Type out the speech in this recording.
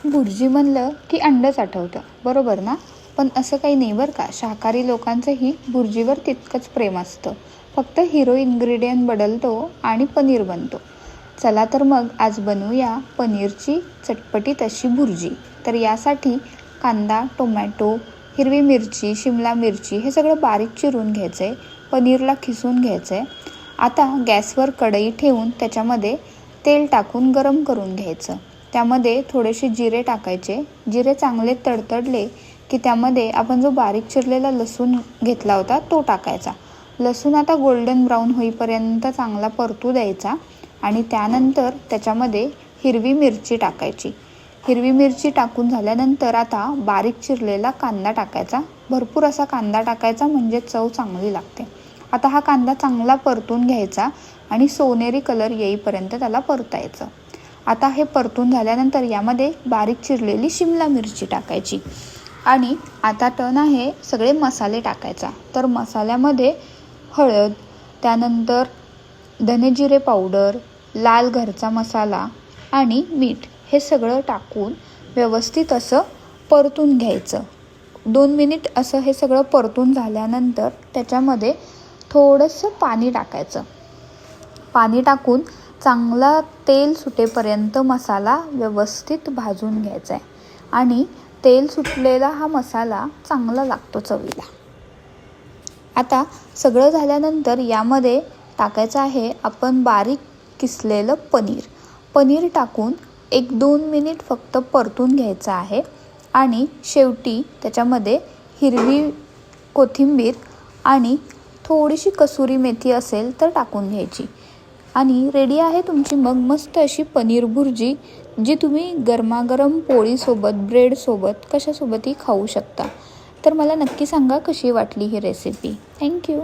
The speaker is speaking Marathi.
भुर्जी म्हणलं की अंडच आठवतं, बरोबर ना? पण असं काही नाही बरं का. शाकाहारी लोकांचंही भुर्जीवर तितकंच प्रेम असतं. फक्त हिरो इन्ग्रेडियंट बदलतो आणि पनीर बनतो. चला तर मग आज बनवूया पनीरची चटपटीत अशी भुर्जी. तर यासाठी कांदा, टोमॅटो, हिरवी मिरची, शिमला मिरची हे सगळं बारीक चिरून घ्यायचं आहे. पनीरला खिसून घ्यायचं आहे. आता गॅसवर कढई ठेवून त्याच्यामध्ये तेल टाकून गरम करून घ्यायचं. त्यामध्ये थोडेसे जिरे टाकायचे. जिरे चांगले तडतडले की त्यामध्ये आपण जो बारीक चिरलेला लसूण घेतला होता तो टाकायचा. लसूण आता गोल्डन ब्राऊन होईपर्यंत चांगला परतू द्यायचा आणि त्यानंतर त्याच्यामध्ये हिरवी मिरची टाकायची. हिरवी मिरची टाकून झाल्यानंतर आता बारीक चिरलेला कांदा टाकायचा. भरपूर असा कांदा टाकायचा म्हणजे चव चांगली लागते. आता हा कांदा चांगला परतून घ्यायचा आणि सोनेरी कलर येईपर्यंत त्याला परतायचं. आता हे परतून झाल्यानंतर यामध्ये बारीक चिरलेली शिमला मिरची टाकायची आणि आता टर्न आहे सगळे मसाले टाकायचा. तर मसाल्यामध्ये हळद, त्यानंतर धने-जिरे पावडर, लाल घरचा मसाला आणि मीठ हे सगळं टाकून व्यवस्थित असं परतून घ्यायचं. 2 मिनिट असं हे सगळं परतून झाल्यानंतर त्याच्यामध्ये थोडंसं पाणी टाकायचं. पाणी टाकून चांगला तेल सुटेपर्यंत मसाला व्यवस्थित भाजून घ्यायचा आहे आणि तेल सुटलेला हा मसाला चांगला लागतो चवीला. आता सगळं झाल्यानंतर यामध्ये टाकायचं आहे आपण बारीक किसलेलं पनीर. पनीर टाकून 1-2 मिनिट फक्त परतून घ्यायचं आहे आणि शेवटी त्याच्यामध्ये हिरवी कोथिंबीर आणि थोडीशी कसुरी मेथी असेल तर टाकून घ्यायची आणि रेडी आहे तुमची मग मस्त अशी पनीर भुर्जी, जी तुम्ही गरमागरम पोळीसोबत, ब्रेडसोबत कशासोबतही खाऊ शकता. तर मला नक्की सांगा कशी वाटली ही रेसिपी. थँक्यू.